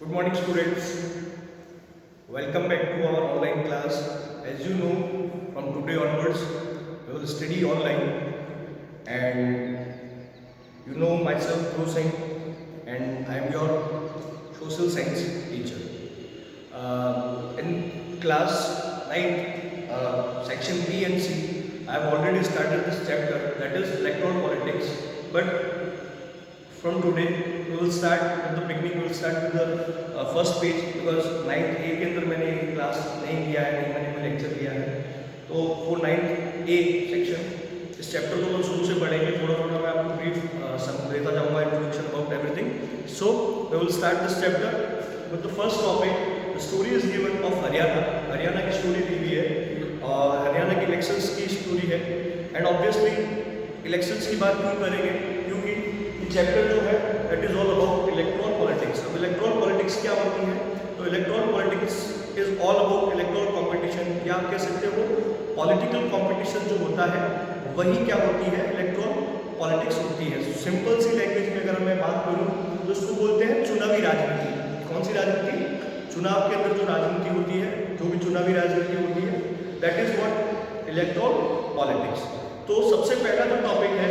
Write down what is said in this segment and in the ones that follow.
Good morning, students. Welcome back to our online class. As you know, from today onwards, we will study online. And you know myself, Dhruv Singh, and I am your social science teacher. In class 9, section B and C, I have already started this chapter, that is electoral politics. But from today we will start at the beginning, we will start with the first page, because 9th A के अंदर मैंने class नहीं लिया है, नहीं मैंने कोई lecture लिया है. तो वो 9th A सेक्शन, इस चैप्टर को हम शुरू से पढ़ेंगे. थोड़ा थोड़ा मैं आपको ब्रीफ देता जाऊंगा, introduction about everything. So we will start this chapter with the first topic. The story is given of Haryana. Haryana की स्टोरी दी हुई है और हरियाणा की इलेक्शंस की स्टोरी है. एंड ऑब्वियसली इलेक्शंस की बात क्यों करेंगे, क्योंकि चैप्टर जो है that is all about electoral politics. अब इलेक्ट्रॉल पॉलिटिक्स क्या होती है? तो electoral politics is all about electoral competition, या आप कह सकते हो पॉलिटिकल कंपटीशन जो होता है वही क्या होती है, इलेक्ट्रॉल पॉलिटिक्स होती है. सिंपल सी लैंग्वेज में अगर मैं बात करूं तो इसको बोलते हैं चुनावी राजनीति. कौन सी राजनीति? चुनाव के अंदर जो राजनीति होती है, जो भी चुनावी राजनीति होती है, that is what electoral politics. तो सबसे पहला जो टॉपिक है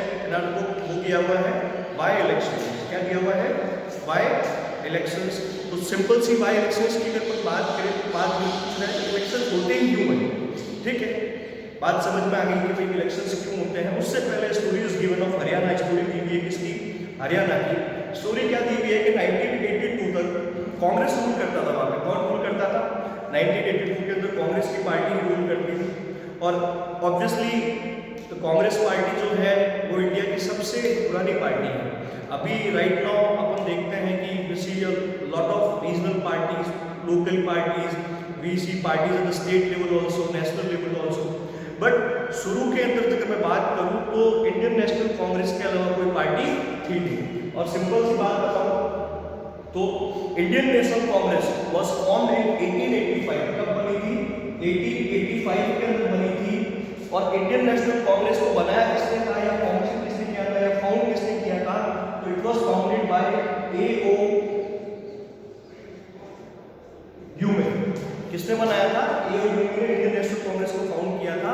वो किया हुआ है वाई इलेक्शन. क्या दिया हुआ है? Why elections. तो सिंपल सी वाई इलेक्शंस की अगर बात करें तो बात पूछ रहा है कि इलेक्शन होते ही क्यों बने. ठीक है, बात समझ में आ गई कि भाई इलेक्शंस क्यों होते हैं. उससे पहले story is given of Haryana. Story दी हुई है किसकी? हरियाणा की. स्टोरी क्या दी हुई है कि 1982 तक कांग्रेस रूल करता था वहाँ पे. कौन रूल करता था? 1982 के अंदर कांग्रेस की पार्टी रूल करती थी. और ऑब्वियसली तो कांग्रेस पार्टी जो है वो इंडिया की सबसे पुरानी पार्टी है. अभी राइट नाउ अपन देखते हैं कि we see a lot of regional parties, local parties, we see parties at the state level also, national level also. But शुरू के अंदर अगर मैं बात करूं तो इंडियन नेशनल कांग्रेस के अलावा कोई पार्टी थी नहीं. और सिंपल सी बात बताऊं तो Indian national Congress was form in 1885. कब बनी थी? 1885 के अंदर बनी थी. और इंडियन नेशनल कांग्रेस को बनाया किसने था, या फाउंडेशन किसने किया था, या फाउंड किसने किया था? तो it was founded by A.O. Human. किसने बनाया था? A.O. ह्यूमन ने इंडियन नेशनल कांग्रेस को फाउंड किया था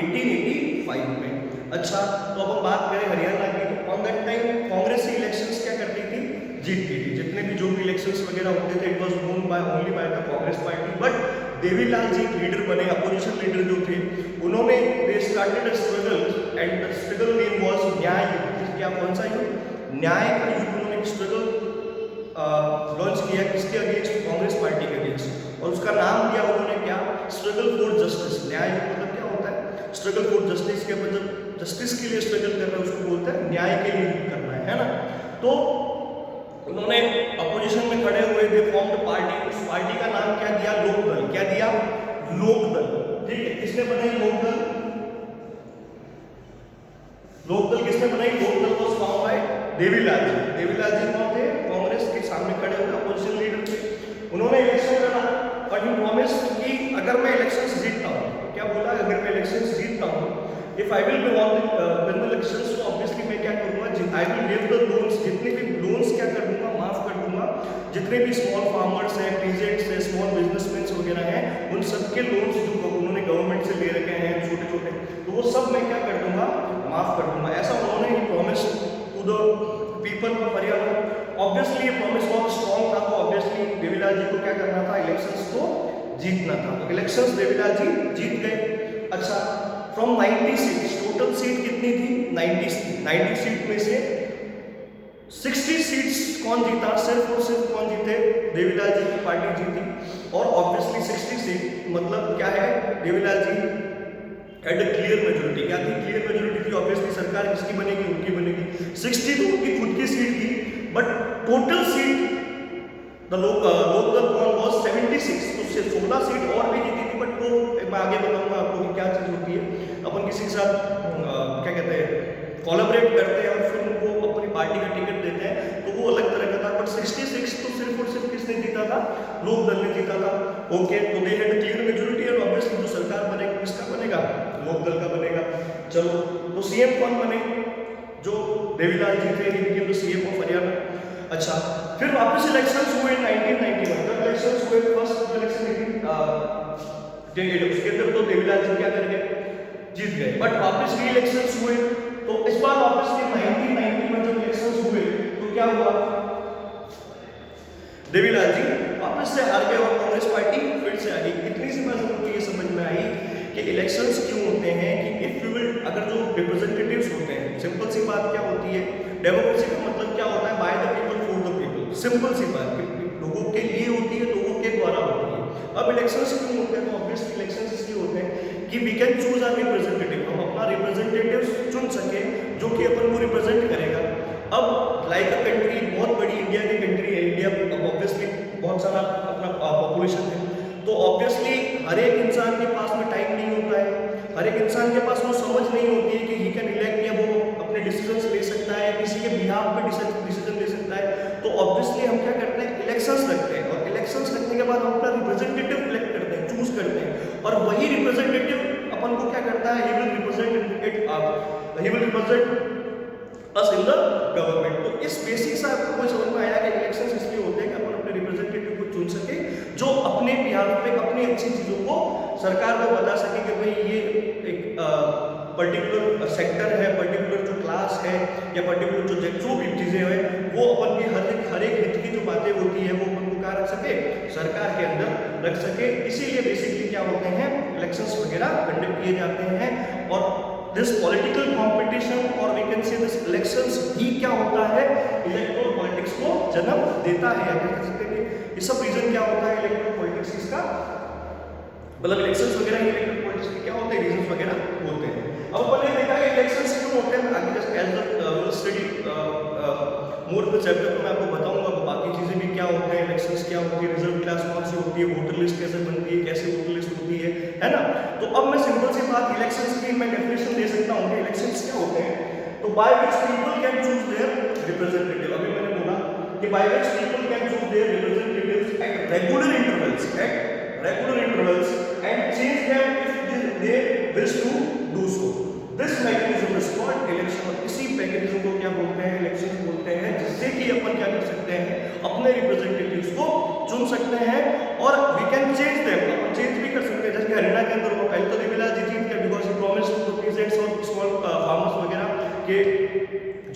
1885 में. अच्छा, तो अब हम बात करें हरियाणा की. तो on that time Congress he elections क्या करती थी? जीतती थी. जितने भी जो भी इलेक्शंस वगैरह होते थे, it was won by only by the Congress party. But Devi Lal ji leader बने, अपोजिशन लीडर जो थे, उन्होंने they started a struggle and the struggle name was Nyay Yudh. क्या? कौन सा युद्ध? न्याय का युद्ध. उन्होंने एक स्ट्रगल लॉन्च किया किसके अगेंस्ट? कांग्रेस पार्टी के अगेंस्ट. और उसका नाम दिया उन्होंने क्या? Struggle for justice. न्याय युद्ध मतलब क्या होता है? Struggle for justice. के मतलब जस्टिस के लिए स्ट्रगल करना, उसको बोलते हैं न्याय के लिए युद्ध करना है ना. तो उन्होंने अपोजिशन में खड़े हुए थे, फॉर्म्ड पार्टी. उस पार्टी का नाम क्या दिया? लोकदल. क्या दिया? लोकदल. ठीक है, किसने बनाई लोकदल? लोकदल किसने बनाई? लोकदल को फॉर्म बाय देवीलाल जी. देवीलाल जी कौन थे? कांग्रेस के सामने खड़े हुए अपोजिशन लीडर थे. उन्होंने इलेक्शन लड़ा और ही प्रॉमिस कि अगर मैं इलेक्शंस जीतता हूं, क्या बोला? अगर मैं इलेक्शंस जीतता हूं, if I will be win the elections, तो ऑब्वियसली मैं क्या करूंगा? I will wave the loans. जितने भी लोन्स क्या कर दूंगा? माफ कर दूंगा. जितने भी स्मॉल फार्मर्स हैं, पीजेंट्स हैं, स्मॉल बिजनेसमैन वगैरह हैं, उन सबके लोन्स जो उन्होंने गवर्नमेंट से ले रखे हैं छोटे छोटे, तो वो सब मैं क्या कर दूंगा? माफ कर दूंगा. ऐसा उन्होंने ही promise to the people of Haryana. Obviously ये प्रॉमिस बहुत स्ट्रॉन्ग था. तो ऑब्वियसली देवीलाल जी को क्या करना था? इलेक्शंस को जीतना था. तो इलेक्शंस देवीलाल जी जीत गए. अच्छा, फ्रॉम 90 सीट्स, टोटल सीट कितनी थी? 90 सीट में से 60 सीट्स कौन जीता? सिर्फ और सिर्फ कौन जीते? देवीलाल जी की पार्टी जीती. और ऑब्वियसली 60 सीट मतलब क्या है? Devilal ji had a clear majority. क्या थी? क्लियर मेजोरिटी थी. ऑब्वियसली सरकार किसकी बनेगी? उनकी बनेगी. 60 तो उनकी खुद की सीट थी. But total seat the Lok Dal कौन वाज 76. तो 16 सीट और भी जीती थी. बट वो मैं आगे बताऊंगा आपको कि क्या चीज होती है. अपन किसी के साथ क्या कहते हैं, कोलैबोरेट करते हैं और फिर उनको अपनी पार्टी का टिकट देते हैं, तो वो अलग तरह का था. बट 66 तो सिर्फ और सिर्फ किसने जीता था? लोकदल ने जीता था. ओके, तो दे हैड क्लियर मेजोरिटी. और ऑब्वियसली जो सरकार बनेगा किसका बनेगा? लोकदल का बनेगा. चलो, तो सीएम कौन बने? जो देवीलाल जी थे, he became the CM of Haryana. अच्छा, फिर वापस इलेक्शंस हुए 1991, जब इलेक्शंस हुए फर्स्ट इलेक्शन उसके अंदर तो देवीलाल जी क्या कर गए, जीत गए, बट वापस री इलेक्शंस हुए, तो इस बार वापस के 1990 में जब इलेक्शंस हुए तो क्या हुआ, देवीलाल जी वापस से हार गए और कांग्रेस पार्टी फिर से आ गई। इतनी सी बात हमको ये समझ में आई कि इलेक्शंस क्यों होते हैं, कि इफ यू विल, अगर जो रिप्रेजेंटेटिव्स होते हैं, सिंपल सी बात क्या होती है, डेमोक्रेसी का मतलब क्या होता है, by the people for the people, simple सी बात, लोगों के लिए होती है, लोगों के द्वारा होती है। अब इलेक्शंस क्यों होते हैं, तो ऑब्वियसली इलेक्शंस इसलिए होते हैं कि we can choose our representative, हम अपना रिप्रेजेंटेटिव चुन सके जो कि अपन को रिप्रेजेंट करेगा। अब लाइक अ कंट्री, बहुत बड़ी इंडिया की कंट्री है, इंडिया ऑब्वियसली बहुत सारा अपना पॉपुलेशन है, तो ऑब्वियसली हर एक इंसान के पास में टाइम नहीं होता है, हर एक इंसान के पास वो समझ नहीं होती है कि ही कैन इलेक्ट, या वो अपने डिसीजंस ले सकता है, किसी के बिहाफ पे डिसीजन ले सकता है। तो ऑब्वियसली हम क्या करते हैं, इलेक्शंस रखते हैं, और इलेक्शंस रखने के बाद हम अपना रिप्रेजेंटेटिव इलेक्ट करते हैं, चूज करते हैं, और वही रिप्रेजेंटेटिव अपन को क्या करता है, he will represent us in the government. तो इस बेसिक से आपको कोई समझ में आया कि इलेक्शंस इसलिए होते हैं कि अपन अपने रिप्रेजेंटेटिव को चुन सके, जो अपने बिहार पे अपनी अच्छी चीज़ों को सरकार को बता सके कि भाई ये एक पर्टिकुलर सेक्टर है, पर्टिकुलर जो क्लास है, या पर्टिकुलर जो भी चीज़ें हैं, वो अपन की हर एक हित की जो बातें होती है वो अपन को कहाँ रख सके, सरकार के अंदर रख सके। इसीलिए बेसिकली क्या होते हैं, इलेक्शंस वगैरह कंडक्ट किए जाते हैं, और दिस पॉलिटिकल कॉम्पिटिशन और we can say this elections ही क्या होता है, इलेक्टोरल पॉलिटिक्स को जन्म देता है। कह सकते हैं ये सब रीजन क्या होता है इलेक्टोरल पॉलिटिक्स इसका, मतलब इलेक्शंस वगैरह इलेक्टोरल पॉलिटिक्स के क्या होते हैं, रीजंस वगैरह होते हैं। अब अपन ने देखा कि इलेक्शंस क्यों होते हैं, आगे just as the study more the chapter में मैं आपको बताऊंगा बाकी चीजें भी क्या होते हैं, इलेक्शंस क्या होती है, रिजर्व क्लास कौन सी होती है, वोटर लिस्ट कैसे बनती है, कैसे वोटर लिस्ट होती है ना। तो अब मैं सिंपल सी बात इलेक्शंस की मैं डेफिनेशन दे सकता हूँ कि इलेक्शंस क्या होते हैं। तो by which people can choose their representative, अभी मैंने बोला कि by which people can choose their representatives at regular intervals and change them if they wish to do so. This mechanism is called election, और इसी mechanism को क्या बोलते हैं, इलेक्शन बोलते हैं, जिससे कि अपन क्या कर सकते हैं, अपने रिप्रेजेंटेटिव्स को चुन सकते हैं, और वी कैन चेंज देम, अपन चेंज भी कर सकते हैं। जैसे हरियाणा के अंदर वो पहले तो देवीलाल जी जीत गए because he promised to peasants और स्मॉल फार्मर्स वगैरह के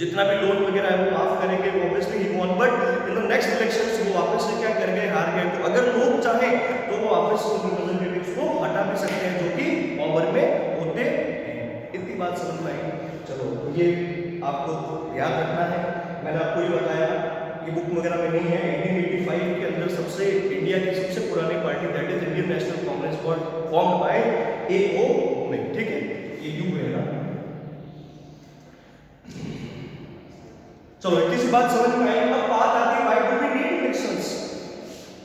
जितना भी लोन वगैरह है वो माफ करेंगे, obviously he won, but in the next elections वो वापस से क्या कर गए, हार गए। तो अगर लोग चाहें तो वो वापस उन रिप्रेजेंटेटिव्स को हटा भी सकते हैं जो कि पावर में होते हैं। इतनी बात समझ में आई। चलो ये आपको याद रखना है, मैंने आपको ये बताया कि बुक वगैरह में नहीं है। 1885 के अंदर सबसे इंडिया की सबसे पुरानी party that is Indian national Congress formed by A.O. में, ठीक है, ये यू है ना। चलो इतनी सी बात समझ में आई। अब बात आती है why do we need elections.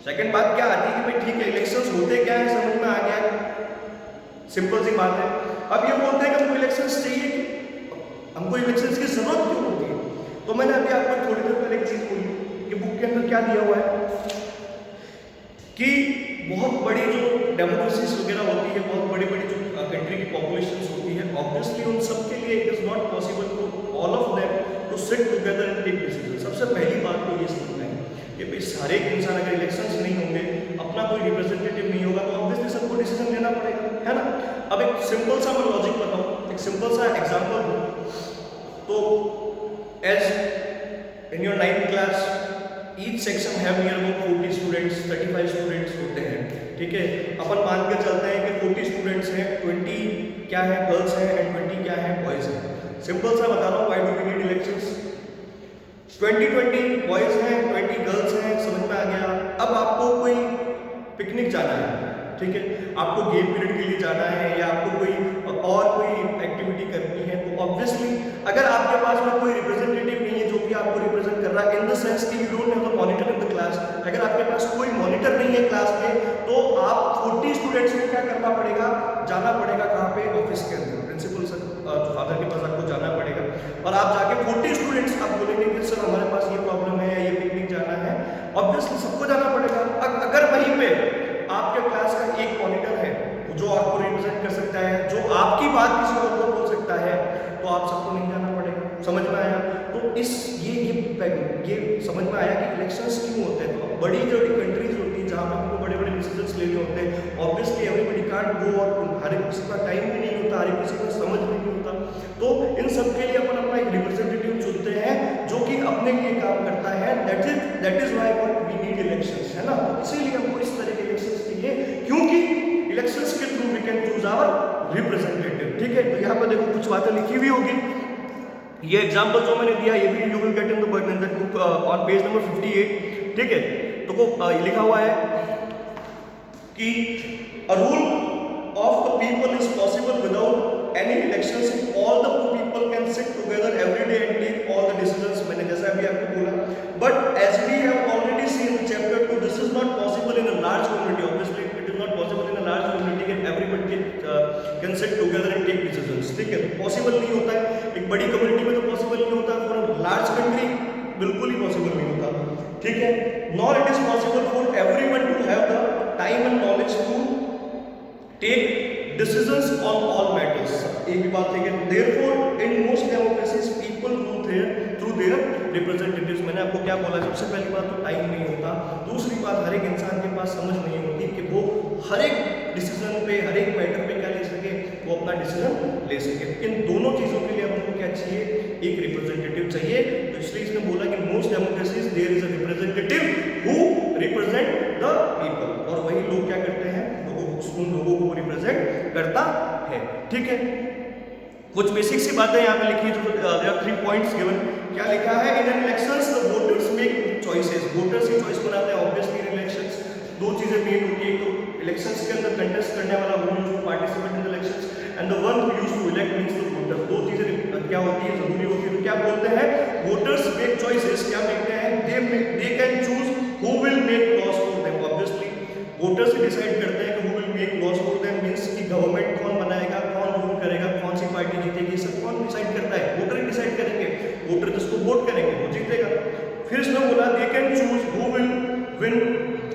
Second बात क्या आती है कि भाई ठीक है इलेक्शंस होते क्या है, समझ में आ गया, सिंपल सी बात है। अब ये बोलते हैं कि हमको इलेक्शंस चाहिए, हमको इलेक्शंस की जरूरत क्यों होती है। तो मैंने अभी आपको थोड़ी देर पहले एक चीज बोली कि बुक के अंदर क्या दिया हुआ है कि बहुत बड़ी जो डेमोक्रेसीज वगैरह होती है, बहुत बड़ी बड़ी जो कंट्री की पॉपुलेशन होती है, ऑब्वियसली उन सब के लिए it is not possible for all of them to sit together and take decision. सबसे पहली बात तो ये समझना है कि भाई सारे इंसान अगर इलेक्शंस नहीं होंगे, अपना कोई रिप्रेजेंटेटिव नहीं होगा, तो ऑब्वियसली सबको डिसीजन लेना पड़ेगा, है ना। अब एक सिंपल सा मैं लॉजिक बताऊं, एक सिंपल सा एग्जांपल दूं। तो as in your 9th class each section have near about 40 students, 35 students होते हैं, ठीक है। अपन मान के चलते हैं कि 40 स्टूडेंट्स हैं, 20 क्या है गर्ल्स हैं एंड 20 क्या है बॉयज हैं। सिंपल सा बता रहा हूँ, why do we need elections. 20 boys हैं, 20 गर्ल्स हैं, समझ में आ गया। अब आपको कोई पिकनिक जाना है, ठीक है, आपको गेम पीरियड के लिए जाना है या आपको कोई एक्टिविटी करनी है, तो ऑब्वियसली अगर आपके पास में कोई रिप्रेजेंटेटिव नहीं है जो कि आपको रिप्रेजेंट कर रहा है, इन द सेंस कि you don't have a monitor in the class, अगर आपके पास कोई मॉनिटर नहीं है क्लास में, तो आप 40 स्टूडेंट्स को क्या करना पड़ेगा, जाना पड़ेगा कहाँ पे, ऑफिस के अंदर, प्रिंसिपल सर फादर के पास आपको जाना पड़ेगा, और आप जाके 40 स्टूडेंट्स आप बोलेंगे कि सर हमारे पास ये प्रॉब्लम है, ये पिकनिक जाना है, ऑब्वियसली सबको जाना पड़ेगा। अगर वहीं पे आपके क्लास का एक मॉनिटर है जो आपको रिप्रेजेंट कर सकता है, जो आपकी बात किसी और को बोल सकता है, तो आप सबको नहीं जाना पड़ेगा, समझ में आया। तो ये ये समझ में आया कि इलेक्शंस क्यों होते हैं। तो बड़ी जो कंट्रीज होती हैं जहाँ पे हमको बड़े बड़े डिसीजंस लेने होते हैं, ऑब्वियसली एवरीबडी कांट गो, और हर एक किसी का टाइम भी नहीं होता, हर एक किसी का समझ भी नहीं होता, तो इन सब के लिए अपन अपना एक रिप्रेजेंटेटिव चुनते हैं जो कि अपने लिए काम करता है। That is why what we need elections, है ना। इसीलिए हमको इस तरह के इलेक्शंस चाहिए, क्योंकि इलेक्शंस के through we can choose our representative. ठीक है, तो यहाँ पर देखो कुछ बातें लिखी हुई होगी, ये एग्जाम्पल जो मैंने दिया ये भी you will get in the book on page number 58। ठीक है, तो लिखा हुआ है कि a rule of the people is possible without any elections if all the people can sit together every day and take all the decisions. मैंने जैसा अभी आपको बोला, but as we have already seen in chapter 2, this is not possible in a large community. Obviously it is not possible in a large community can everybody can sit together and take decisions. ठीक है, possible नहीं होता है, एक बड़ी community में तो possible नहीं होता, फॉर लार्ज कंट्री बिल्कुल ही पॉसिबल नहीं होता। ठीक है, nor it is possible for everyone to have the time and knowledge to take decisions on all matters। एक भी बात है, therefore in most democracies people rule through their representatives। मैंने आपको क्या बोला, सबसे पहली बात तो टाइम नहीं होता, दूसरी बात हर एक इंसान के पास समझ नहीं होती कि वो हर एक डिसीजन पे, हर एक मैटर पे क्या ले सके, वो अपना डिसीजन ले सके। इन दोनों चीज़ों के लिए हमको क्या चाहिए, एक रिप्रेजेंटेटिव चाहिए। तो इसलिए इसने बोला कि most democracies there is a representative who represent the people, और वही लोग क्या करते हैं, उन लोगों को रिप्रेजेंट करता है। ठीक है, कुछ बेसिक सी बातें यहाँ पे लिखी है, जो देयर आर 3 पॉइंट्स गिवन। क्या लिखा है, in an elections the voters make choices. Voters he choice बनाते हैं। ऑब्वियसली इन इलेक्शंस दो चीजें मेन होती है, एक तो इलेक्शंस के अंदर कंटेस्ट करने वाला who used to participate in elections and the one who used to elect means the voter. दो चीजें क्या होती है, जरूरी होती है। तो क्या बोलते हैं, वोटर्स मेक चॉइसेस, क्या देखते हैं, they can choose who will make laws for them. Obviously voters decide करते हैं कि who will make laws for them, means कि गवर्नमेंट कौन बनाएगा, कौन रूल करेगा, कौन सी पार्टी जीतेगी, सब कौन डिसाइड करता है, वोटर ही डिसाइड करेंगे। वोटर जिसको वोट करेंगे वो जीतेगा। फिर इसने बोला they can choose who will win,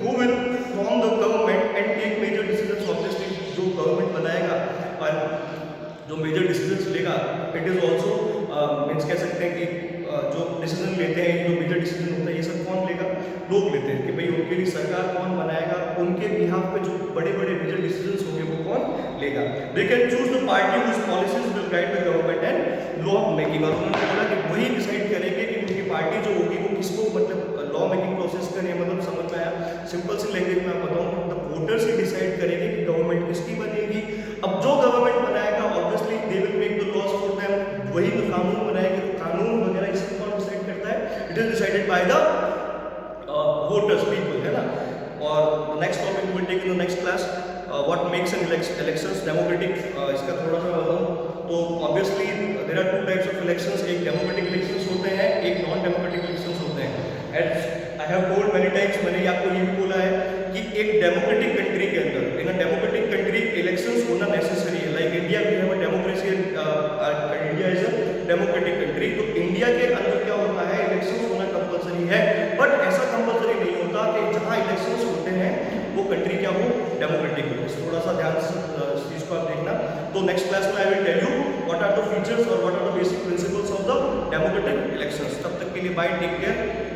who will form the government and take major decisions. Obviously जो गवर्नमेंट बनाएगा और जो मेजर डिसीजंस लेगा, इट इज ऑल्सो मीन्स कह सकते हैं कि जो डिसीजन लेते हैं, जो मेजर डिसीजन होता है, ये सब कौन लेगा, लोग लेते हैं कि भाई उनके लिए सरकार कौन बनाएगा, उनके बिहाफ पे जो बड़े बड़े मेजर डिसीजंस होंगे वो कौन लेगा। They can choose the party whose policies will guide the government and law making. और उन्होंने बोला कि वही डिसाइड करेंगे कि उनकी पार्टी जो होगी वो किसको मतलब लॉ मेकिंग प्रोसेस करे। मतलब समझ में आया, सिंपल सी लैंग्वेज में आप बताऊँ तो वोटर्स ही डिसाइड करेंगे कि गवर्नमेंट किसकी बनेगी। अब जो गवर्नमेंट बनाएगा obviously they will make the laws for them, वही तो कानून बनाएंगे, तो कानून वगैरह इसे कौन डिसाइड करता है, it is decided by the voters, people, है ना। और next topic will take in the next class, what makes an elections democratic. इसका थोड़ा सा बताऊं तो obviously there are 2 types of elections, एक डेमोक्रेटिक इलेक्शंस होते हैं, एक नॉन डेमोक्रेटिक इलेक्शंस होते हैं। As I have told many times, मैंने आपको ये भी बोला है कि एक डेमोक्रेटिक कंट्री के अंदर, in a democratic country elections होना नेसेसरी है। Like India, we have a democracy, India is a democratic country. तो इंडिया के अंदर क्या होता है, इलेक्शंस होना कंपलसरी है, बट ऐसा कंपलसरी नहीं होता कि जहां इलेक्शंस होते हैं वो कंट्री क्या हो, डेमोक्रेटिक हो। थोड़ा सा ध्यान से इस चीज को आप देखना। तो नेक्स्ट क्लास में I will tell you what are the features और what are the basic principles of the democratic elections. तब तक के लिए बाय, टेक केयर।